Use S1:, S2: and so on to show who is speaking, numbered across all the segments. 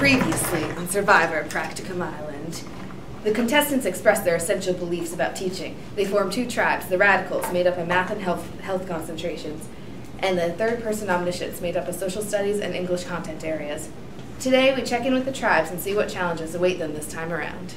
S1: Previously on Survivor Practicum Island. The contestants expressed their essential beliefs about teaching. They formed two tribes, the Radicals, made up of math and health concentrations, and the third-person omniscients, made up of social studies and English content areas. Today, we check in with the tribes and see what challenges await them this time around.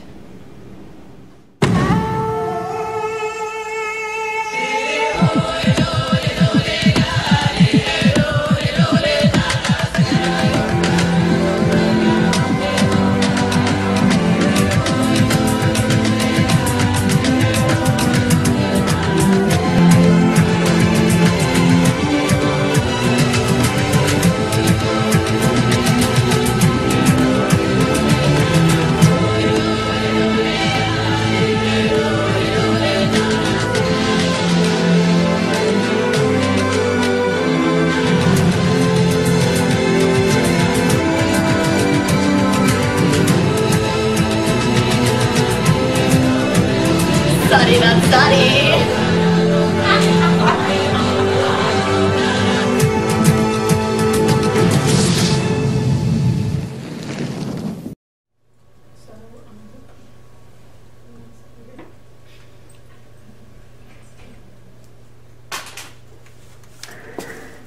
S2: Study, not study.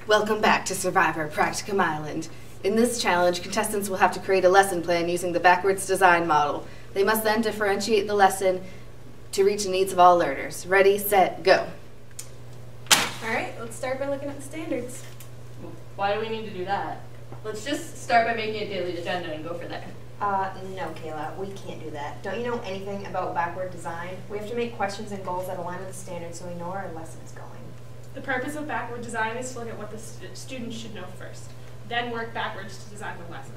S1: Welcome back to Survivor Practicum Island. In this challenge, contestants will have to create a lesson plan using the backwards design model. They must then differentiate the lesson to reach the needs of all learners. Ready, set, go.
S3: Alright, let's start by looking at the standards.
S2: Why do we need to do that? Let's just start by making a daily agenda and go for there.
S4: No, Kayla, we can't do that. Don't you know anything about backward design? We have to make questions and goals that align with the standards so we know where our lesson is going.
S3: The purpose of backward design is to look at what the students should know first, then work backwards to design the lesson.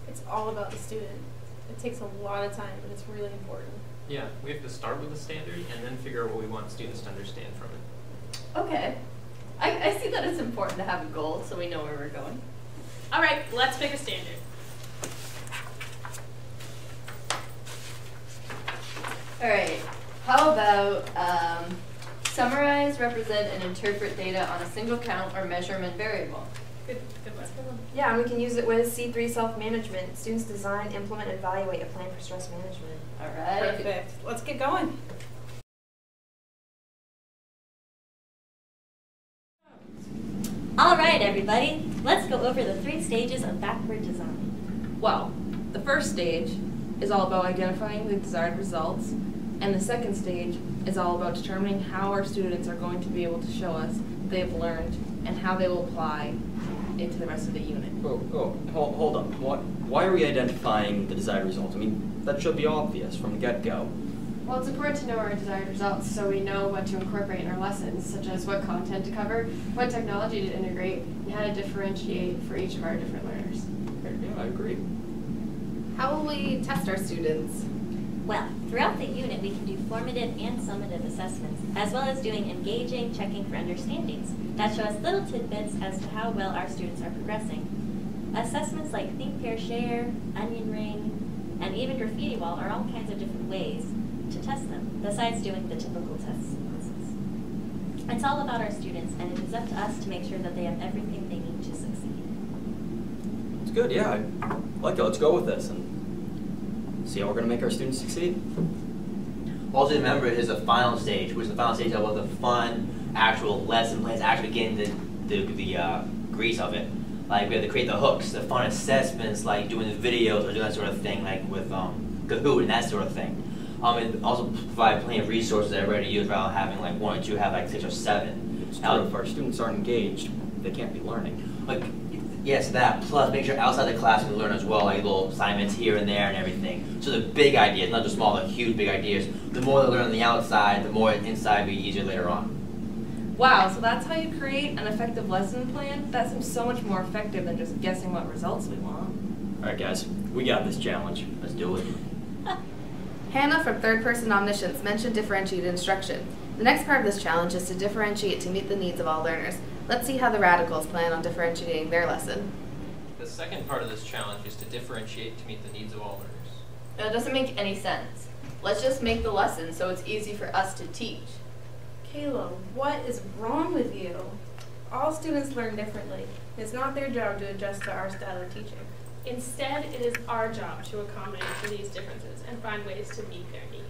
S3: It's all about the student. It takes a lot of time, but it's really important.
S5: Yeah, we have to start with the standard and then figure out what we want students to understand from it.
S2: Okay. I see that it's important to have a goal so we know where we're going.
S3: Alright, let's pick a standard.
S2: Alright, how about summarize, represent, and interpret data on a single count or measurement variable?
S3: Good one.
S4: Yeah, and we can use it with C3 self-management. Students design, implement, and evaluate a plan for stress management.
S2: Alright.
S3: Perfect. Let's get going.
S6: Alright everybody, let's go over the 3 stages of backward design.
S7: Well, the first stage is all about identifying the desired results, and the second stage is all about determining how our students are going to be able to show us they've learned and how they will apply it to the rest of the unit.
S8: Hold up. Why are we identifying the desired results? I mean, that should be obvious from the get-go.
S9: Well, it's important to know our desired results so we know what to incorporate in our lessons, such as what content to cover, what technology to integrate, and how to differentiate for each of our different learners.
S8: Yeah, I agree.
S1: How will we test our students?
S6: Well, throughout the unit we can do formative and summative assessments, as well as doing engaging, checking for understandings that show us little tidbits as to how well our students are progressing. Assessments like Think, Pair, Share, Onion Ring, and even Graffiti Wall are all kinds of different ways to test them, besides doing the typical test sequences. It's all about our students, and it is up to us to make sure that they have everything they need to succeed.
S8: It's good, yeah. I like it. Let's go with this and see how we're going to make our students succeed.
S10: Also remember, it is the final stage, which is the final stage about the fun, actual lesson plans, actually getting the grease of it. Like, we have to create the hooks, the fun assessments, like doing the videos or doing that sort of thing, like with Kahoot and that sort of thing. And also provide plenty of resources that everybody to use rather than having like 1 or 2, have like 6 or 7.
S8: It's true. If our students aren't engaged, they can't be learning.
S10: Like, yes, that, plus make sure outside the class we learn as well, like little assignments here and there and everything. So the big ideas, not just small, the huge big ideas, the more they learn on the outside, the more inside will be easier later on.
S7: Wow, so that's how you create an effective lesson plan? That seems so much more effective than just guessing what results we want.
S8: Alright guys, we got this challenge.
S10: Let's do it.
S1: Hannah from Third Person Omniscience mentioned differentiated instruction. The next part of this challenge is to differentiate to meet the needs of all learners. Let's see how the Radicals plan on differentiating their lesson.
S5: The second part of this challenge is to differentiate to meet the needs of all learners.
S2: That doesn't make any sense. Let's just make the lesson so it's easy for us to teach.
S3: Kayla, what is wrong with you? All students learn differently. It's not their job to adjust to our style of teaching. Instead, it is our job to accommodate for these differences and find ways to meet their needs.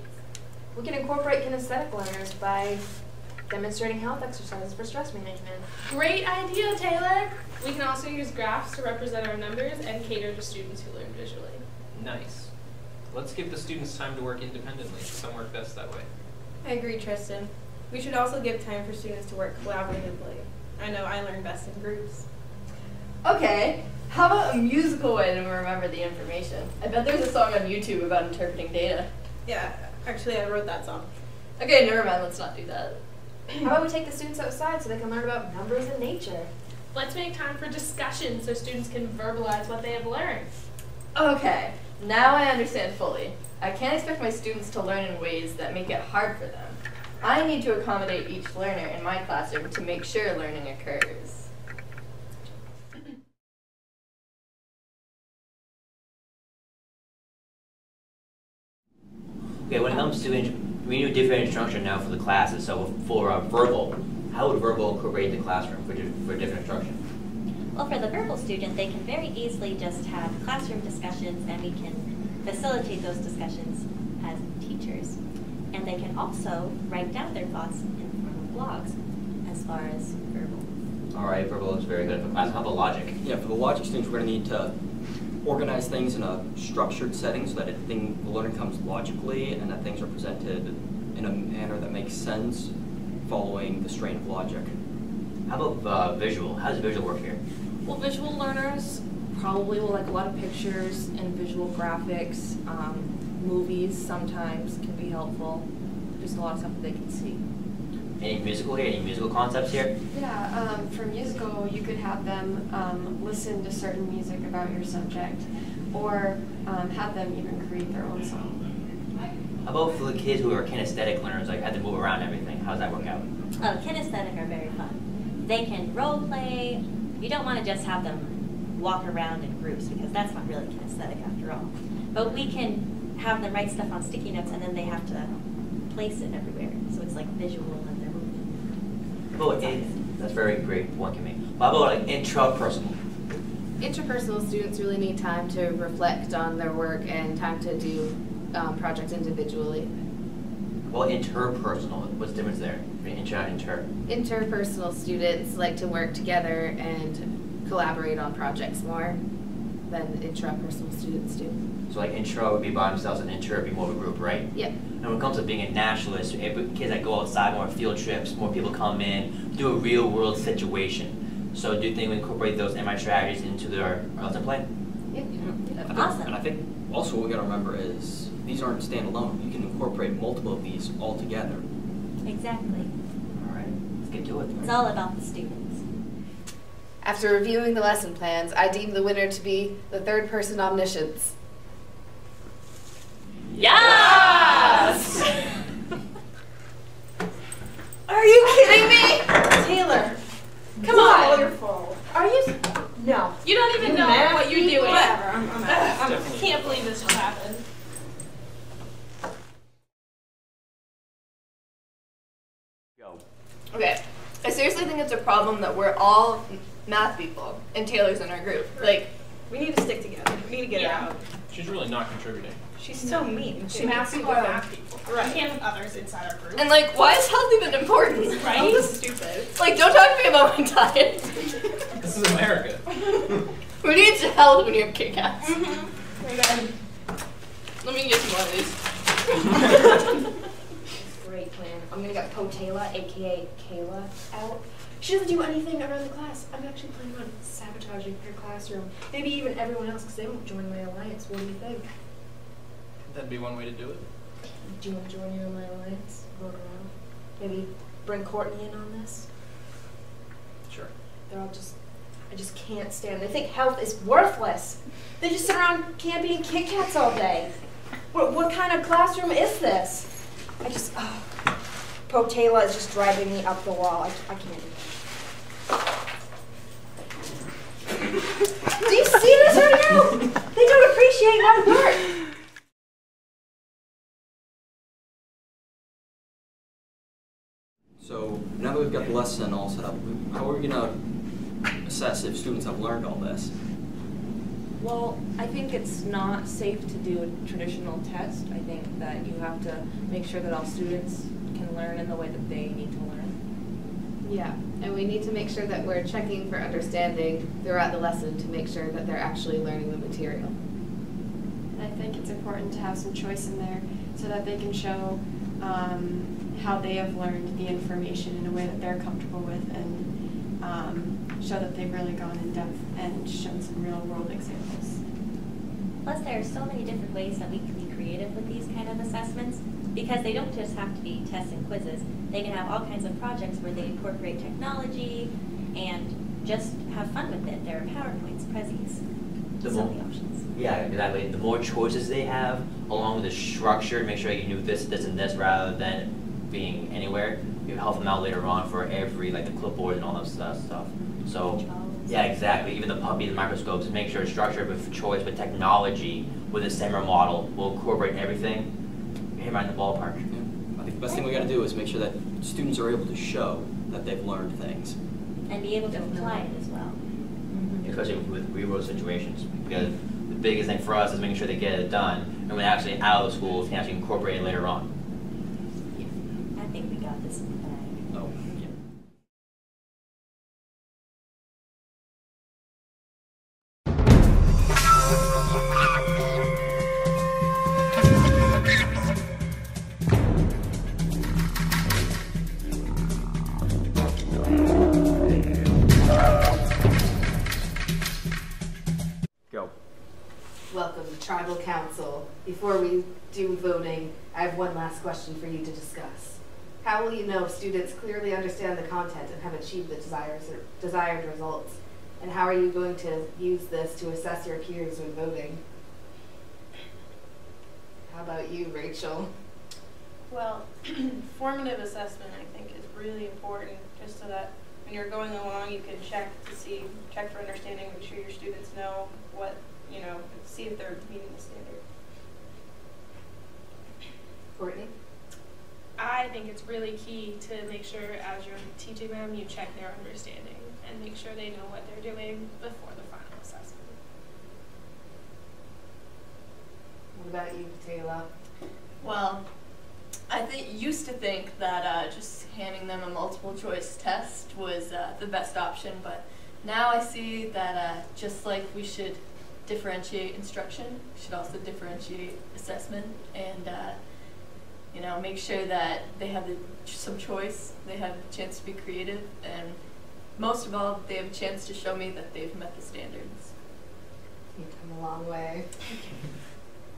S4: We can incorporate kinesthetic learners by demonstrating health exercises for stress management.
S3: Great idea, Taylor! We can also use graphs to represent our numbers and cater to students who learn visually.
S5: Nice. Let's give the students time to work independently. Some work best that way.
S11: I agree, Tristan. We should also give time for students to work collaboratively. I know I learn best in groups.
S2: Okay, how about a musical way to remember the information? I bet there's a song on YouTube about interpreting data.
S11: Yeah, actually I wrote that song.
S2: Okay, never mind, let's not do that.
S4: How about we take the students outside so they can learn about numbers and nature?
S3: Let's make time for discussion so students can verbalize what they have learned.
S2: Okay, now I understand fully. I can't expect my students to learn in ways that make it hard for them. I need to accommodate each learner in my classroom to make sure learning occurs.
S10: Okay, when it comes to, we need different instruction now for the classes. So for verbal, how would verbal incorporate the classroom for different instruction?
S6: Well, for the verbal student, they can very easily just have classroom discussions, and we can facilitate those discussions as teachers. And they can also write down their thoughts in the form of blogs as far as verbal.
S10: All right, verbal is very good for class. How about logic?
S8: Yeah, for the logic students, we're going to need to organize things in a structured setting so that the learning comes logically and that things are presented in a manner that makes sense following the strain of logic.
S10: How about visual? How does visual work here?
S7: Well, visual learners probably will like a lot of pictures and visual graphics. Movies sometimes can be helpful. Just a lot of stuff that they can see.
S10: Any musical here? Any musical concepts here?
S9: Yeah, for musical, you could have them listen to certain music about your subject, or have them even create their own song.
S10: How about for the kids who are kinesthetic learners, like had to move around and everything? How does that work out?
S6: Oh, kinesthetic are very fun. They can role play. You don't want to just have them walk around in groups because that's not really kinesthetic after all. But we can have them write stuff on sticky notes and then they have to place it everywhere. So it's like visual and they're moving.
S10: Oh, that's very great point, Kimmy. How about like intrapersonal?
S1: Interpersonal students really need time to reflect on their work and time to do projects individually.
S10: Well, interpersonal. What's the difference there between intra and inter?
S1: Interpersonal students like to work together and collaborate on projects more than intrapersonal students do.
S10: So like intra would be by themselves and inter would be more of a group, right?
S1: Yep.
S10: And when it comes to being a naturalist, kids that go outside, more field trips, more people come in, do a real world situation. So do you think we incorporate those MI strategies into our lesson plan?
S1: Yep.
S6: Awesome.
S8: And I think also what we got to remember is these aren't standalone. You can incorporate multiple of these all together.
S6: Exactly.
S10: All right, let's get to it.
S6: It's all about the students.
S1: After reviewing the lesson plans, I deem the winner to be the third person omniscience.
S2: Yes!
S4: Are you kidding me? Taylor,
S3: Come on!
S4: all your fault. Are you? No.
S3: You don't even know
S4: math
S3: what you're
S4: people?
S3: doing.
S4: Whatever. I'm out.
S3: I can't believe this just happened.
S10: Go.
S2: Okay, I seriously think it's a problem that we're all math people and Taylor's in our group. Like,
S11: We need to stick together. We need to get it out.
S5: She's really not contributing.
S11: She's so mean.
S3: She math people are math people. Right. We can't have others inside our group.
S2: and like, why is health even important?
S3: Right?
S11: Health is stupid.
S2: Like, don't talk to me about my diet.
S5: This is America.
S2: Who needs health when you have Kit Kats?
S3: Mm-hmm.
S2: Let me get some more of these.
S4: Great plan. I'm gonna get Potayla, aka Kayla, out. She doesn't do anything around the class. I'm actually planning on sabotaging her classroom. Maybe even everyone else, because they won't join my alliance. What do you think?
S5: That'd be one way to do it.
S4: Do you want to join in on my alliance? Vote around. Maybe bring Courtney in on this.
S5: Sure.
S4: They're all just, I just can't stand. They think health is worthless. They just sit around camping and Kit Kats all day. What kind of classroom is this? I just, Potayla is just driving me up the wall. I can't do it. Do you see this right now? They don't appreciate my work.
S8: So now that we've got the lesson all set up, how are we going to assess if students have learned all this?
S7: Well, I think it's not safe to do a traditional test. I think that you have to make sure that all students can learn in the way that they need to learn.
S1: Yeah, and we need to make sure that we're checking for understanding throughout the lesson to make sure that they're actually learning the material.
S9: I think it's important to have some choice in there so that they can show how they have learned the information in a way that they're comfortable with, and show that they've really gone in depth and shown some real world examples.
S6: Plus, there are so many different ways that we can be creative with these kind of assessments, because they don't just have to be tests and quizzes. They can have all kinds of projects where they incorporate technology and just have fun with it. There are PowerPoints, Prezzies, so many options.
S10: Yeah, exactly. The more choices they have, along with the structure, to make sure you can do this, this, and this, rather than being anywhere, you help them out later on for every, like the clipboard and all that stuff. So, yeah, exactly. Even the puppy, the microscopes, make sure it's structured with choice, with technology, with a similar model. We'll incorporate everything. Hit right in the ballpark.
S8: Yeah. I think the best thing we got to do is make sure that students are able to show that they've learned things.
S6: And be able to apply it as well.
S10: Especially with real-world situations. Because the biggest thing for us is making sure they get it done, and when they're actually out of the schools, can actually incorporate it later on.
S6: I think we got this in the bag.
S8: Oh, yeah. Go.
S1: Welcome to Tribal Council. Before we do voting, I have one last question for you to discuss. How will you know if students clearly understand the content and have achieved the desired results? And how are you going to use this to assess your peers when voting? How about you, Rachel?
S3: Well, formative assessment, I think, is really important, just so that when you're going along, you can check for understanding, make sure your students know what, see if they're meeting the standard.
S1: Courtney?
S3: I think it's really key to make sure as you're teaching them, you check their understanding and make sure they know what they're doing before the final assessment.
S1: What about you, Taylor?
S2: Well, I used to think that just handing them a multiple choice test was the best option, but now I see that just like we should differentiate instruction, we should also differentiate assessment, and make sure that they have some choice, they have a chance to be creative, and most of all, they have a chance to show me that they've met the standards.
S1: You've come a long way.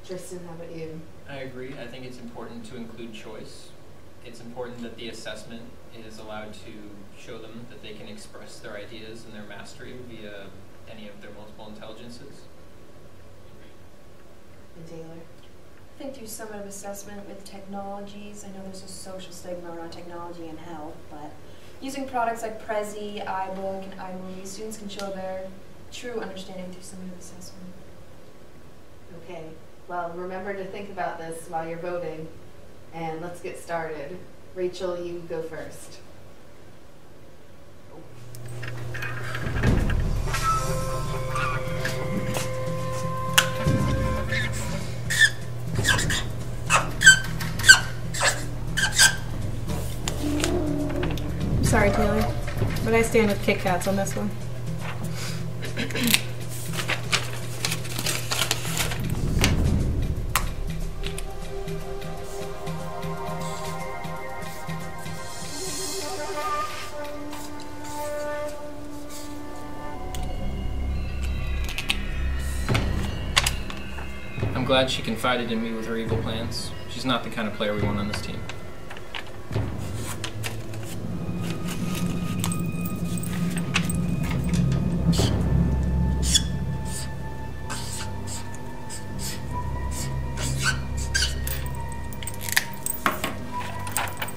S1: Tristan, how about you?
S5: I agree. I think it's important to include choice. It's important that the assessment is allowed to show them that they can express their ideas and their mastery via any of their multiple intelligences.
S1: And Taylor?
S4: I think do summative assessment with technologies. I know there's a social stigma around technology and health, but using products like Prezi, iBook, and iMovie, students can show their true understanding through summative assessment.
S1: Okay, well, remember to think about this while you're voting, and let's get started. Rachel, you go first.
S3: Sorry, Taylor, but I stand with Kit Kats on this one.
S5: I'm glad she confided in me with her evil plans. She's not the kind of player we want on this team.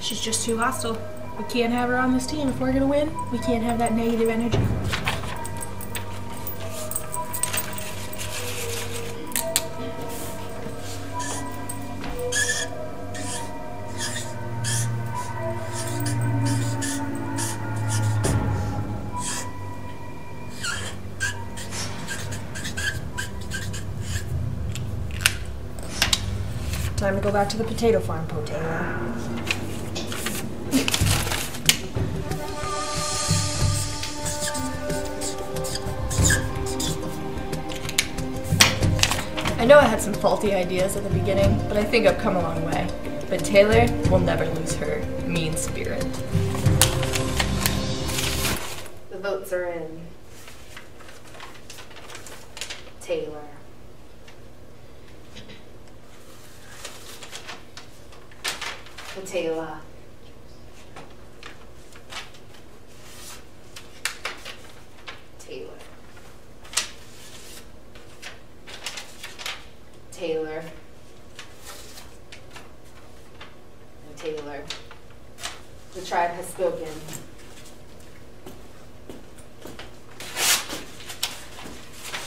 S3: She's just too hostile. We can't have her on this team. If we're gonna win, we can't have that negative energy.
S4: Time to go back to the potato farm, Taylor.
S7: I know I had some faulty ideas at the beginning, but I think I've come a long way. But Taylor will never lose her mean spirit.
S1: The votes are in. Taylor. Taylor. Taylor. Taylor. And Taylor. The tribe has spoken.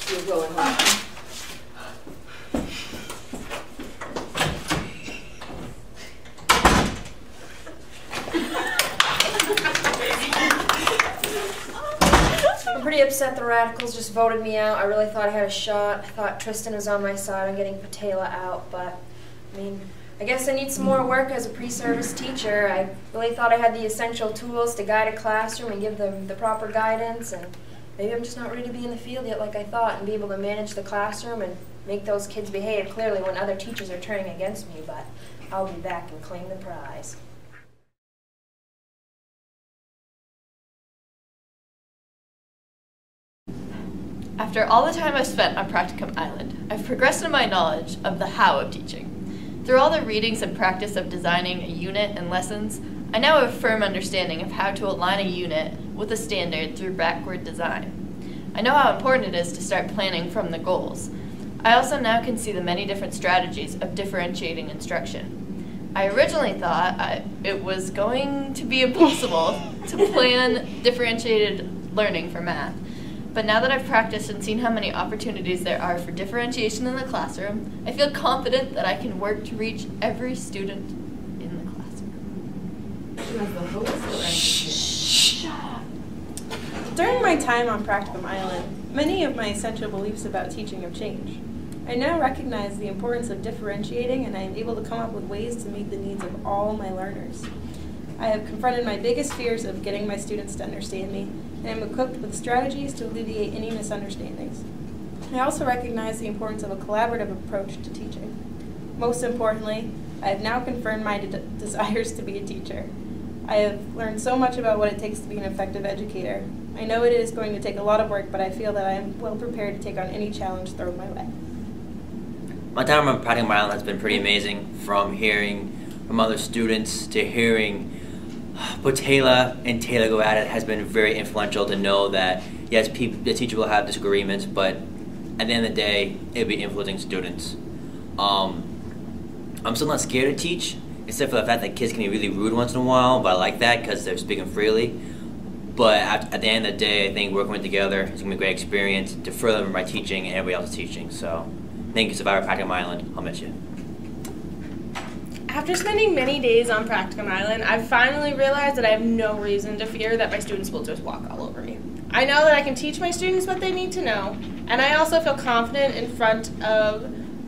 S1: You're going home.
S4: I'm pretty upset the radicals just voted me out. I really thought I had a shot. I thought Tristan was on my side on getting Patela out, but I mean, I guess I need some more work as a pre-service teacher. I really thought I had the essential tools to guide a classroom and give them the proper guidance, and maybe I'm just not ready to be in the field yet like I thought and be able to manage the classroom and make those kids behave clearly when other teachers are turning against me, but I'll be back and claim the prize.
S2: After all the time I've spent on Practicum Island, I've progressed in my knowledge of the how of teaching. Through all the readings and practice of designing a unit and lessons, I now have a firm understanding of how to align a unit with a standard through backward design. I know how important it is to start planning from the goals. I also now can see the many different strategies of differentiating instruction. I originally thought it was going to be impossible to plan differentiated learning for math. But now that I've practiced and seen how many opportunities there are for differentiation in the classroom, I feel confident that I can work to reach every student in the classroom.
S3: Shh. During my time on Practicum Island, many of my essential beliefs about teaching have changed. I now recognize the importance of differentiating, and I am able to come up with ways to meet the needs of all my learners. I have confronted my biggest fears of getting my students to understand me, and am equipped with strategies to alleviate any misunderstandings. I also recognize the importance of a collaborative approach to teaching. Most importantly, I have now confirmed my desires to be a teacher. I have learned so much about what it takes to be an effective educator. I know it is going to take a lot of work, but I feel that I am well prepared to take on any challenge thrown my way.
S10: My time on Practicum Island has been pretty amazing, from hearing from other students to hearing Taylor and Taylor go at it has been very influential to know that, yes, the teacher will have disagreements, but at the end of the day, it'll be influencing students. I'm still not scared to teach, except for the fact that kids can be really rude once in a while, but I like that because they're speaking freely. But at the end of the day, I think working together is going to be a great experience to further my teaching and everybody else's teaching. So, thank you, Survivor Practicum Island. I'll miss you.
S11: After spending many days on Practicum Island, I've finally realized that I have no reason to fear that my students will just walk all over me. I know that I can teach my students what they need to know, and I also feel confident in front of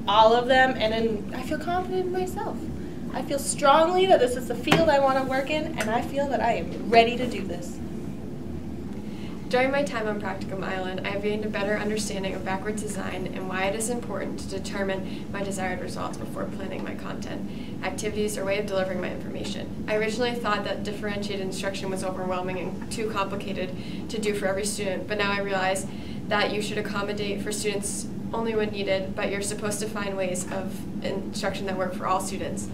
S11: all of them, and I feel confident in myself. I feel strongly that this is the field I want to work in, and I feel that I am ready to do this.
S9: During my time on Practicum Island, I have gained a better understanding of backwards design and why it is important to determine my desired results before planning my content, activities, or way of delivering my information. I originally thought that differentiated instruction was overwhelming and too complicated to do for every student, but now I realize that you should accommodate for students only when needed, but you're supposed to find ways of instruction that work for all students.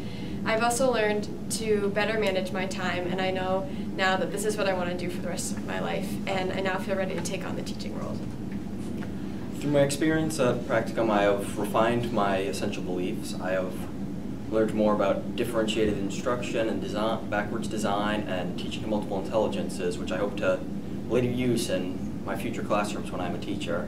S9: I've also learned to better manage my time, and I know now that this is what I want to do for the rest of my life, and I now feel ready to take on the teaching role.
S8: Through my experience at Practicum, I have refined my essential beliefs. I have learned more about differentiated instruction and design, backwards design, and teaching multiple intelligences, which I hope to later use in my future classrooms when I'm a teacher.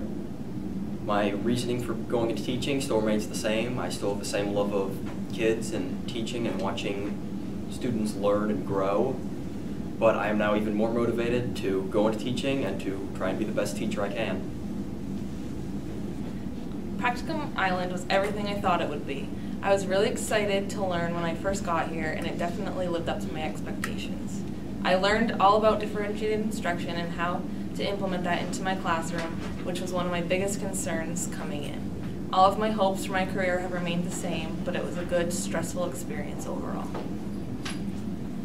S8: My reasoning for going into teaching still remains the same. I still have the same love of kids and teaching and watching students learn and grow. But I am now even more motivated to go into teaching and to try and be the best teacher I can.
S7: Practicum Island was everything I thought it would be. I was really excited to learn when I first got here, and it definitely lived up to my expectations. I learned all about differentiated instruction and how to implement that into my classroom, which was one of my biggest concerns coming in. All of my hopes for my career have remained the same, but it was a good, stressful experience overall.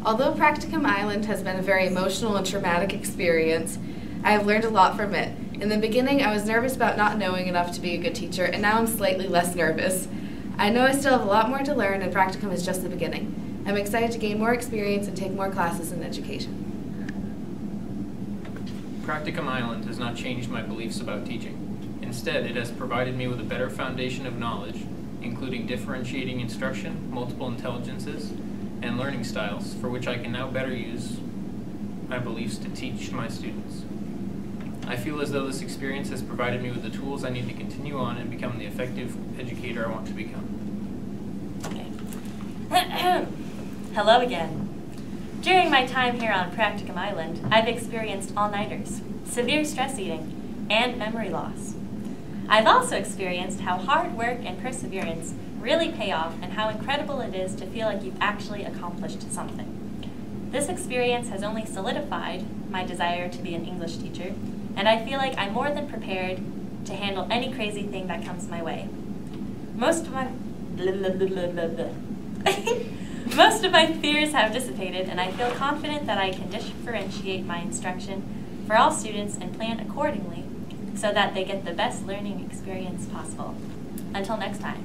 S1: Although Practicum Island has been a very emotional and traumatic experience, I have learned a lot from it. In the beginning, I was nervous about not knowing enough to be a good teacher, and now I'm slightly less nervous. I know I still have a lot more to learn, and Practicum is just the beginning. I'm excited to gain more experience and take more classes in education.
S5: Practicum Island has not changed my beliefs about teaching. Instead, it has provided me with a better foundation of knowledge, including differentiating instruction, multiple intelligences, and learning styles, for which I can now better use my beliefs to teach my students. I feel as though this experience has provided me with the tools I need to continue on and become the effective educator I want to become.
S6: Okay. Hello again. During my time here on Practicum Island, I've experienced all-nighters, severe stress eating, and memory loss. I've also experienced how hard work and perseverance really pay off and how incredible it is to feel like you've actually accomplished something. This experience has only solidified my desire to be an English teacher, and I feel like I'm more than prepared to handle any crazy thing that comes my way. Most of my most of my fears have dissipated, and I feel confident that I can differentiate my instruction for all students and plan accordingly so that they get the best learning experience possible. Until next time.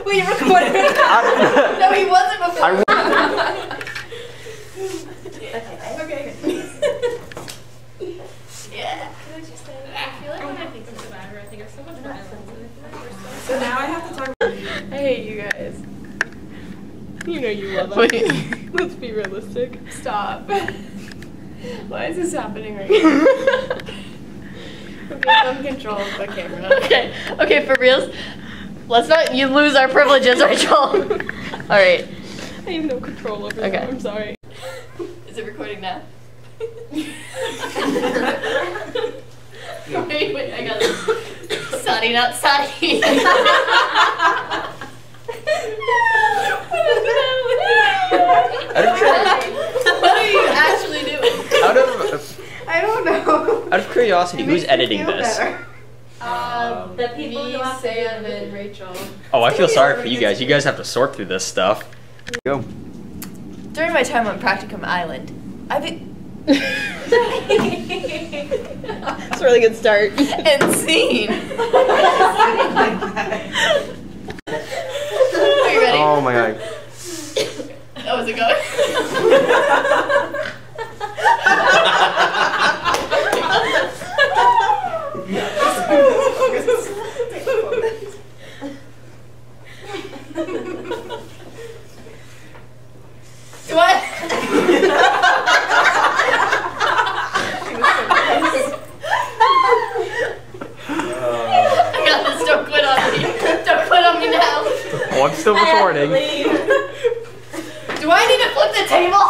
S4: Wait, you recorded me?
S2: No, he wasn't before.
S3: Okay.
S2: Yeah.
S3: Can I just say, I feel like when I think of Survivor, I think of so much violence.
S11: So now I have to talk about. I hate you guys. You know you love us. Wait, let's be realistic. Stop. Why is this happening right now? Okay, some control of the camera.
S2: Okay, for reals. Let's not lose our privileges, Rachel. All right.
S11: I have no control over
S2: Okay.
S11: that. I'm sorry.
S2: Is it recording now? Wait, I got it. Sorry, not sorry. What are you actually doing?
S8: I don't know. Out of curiosity, who's editing this?
S6: The people who have to
S2: Sam and Rachel.
S8: Oh, I feel sorry for you guys. You guys have to sort through this stuff. Go.
S2: During my time on Practicum Island, I've been
S11: That's a really good start.
S2: and seen. Are you ready?
S8: Oh my god.
S2: How was it going? Do I? I got this. Don't quit on me. Don't quit on me now.
S8: Oh, I'm still recording.
S2: Do I need to flip the table?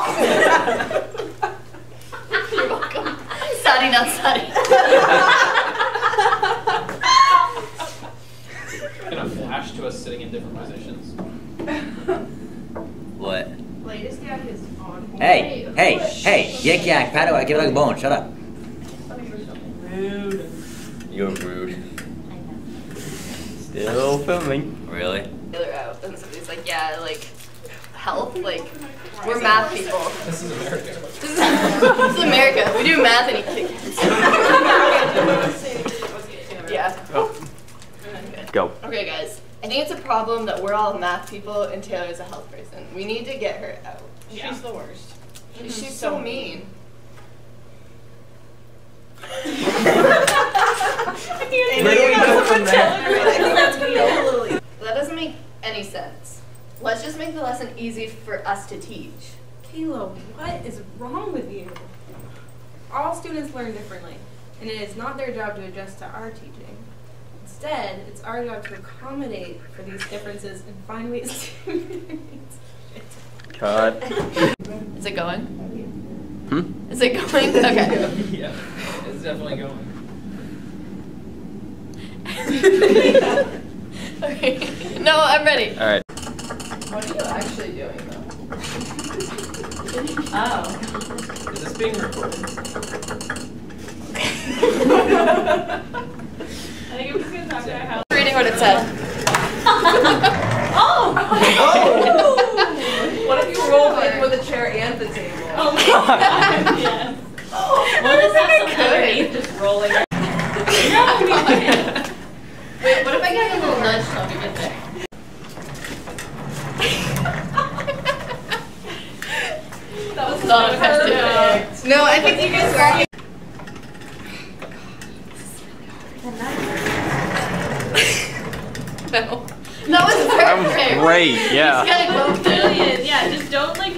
S2: You're welcome. Sorry, not sorry.
S5: Gonna flash to us sitting in different positions.
S10: What?
S3: Latest guy is on.
S10: Hey, yik yak, pat it, give it like a bone, shut up.
S6: rude.
S10: You're rude.
S6: I know.
S8: Still filming.
S10: Really?
S2: They're out, and somebody's like, yeah, like, health, like, we're math people.
S5: This is America.
S2: This is America. We do math and eat Kit Kats. Yeah.
S8: Go.
S2: Okay, guys. I think it's a problem that we're all math people and Taylor's a health person. We need to get her out.
S3: She's the worst.
S2: She's so mean. That doesn't make any sense. Let's just make the lesson easy for us to teach.
S7: Kayla, what is wrong with you? All students learn differently, and it is not their job to adjust to our teaching.
S11: Instead, it's our job to accommodate for these differences and find ways to
S12: Cut.
S2: Is it going?
S12: Hmm?
S2: Is it going? Okay.
S5: Yeah, it's definitely going.
S2: Okay. No, I'm ready.
S12: All right.
S2: What are you actually doing, though? Oh.
S5: Is this being recorded?
S11: I think I'm just gonna talk about how.
S2: Reading what it said.
S7: What if you rolled in with a chair and the table?
S6: Oh my god, yes. We'll just have some underneath just rolling.
S2: Wait, what if I get a little nudge to help you get there?
S11: That was
S2: not effective. No, I think you guys are. No. That was perfect.
S12: That was great, yeah.
S2: Just gotta go through.
S11: Brilliant. Yeah, just don't like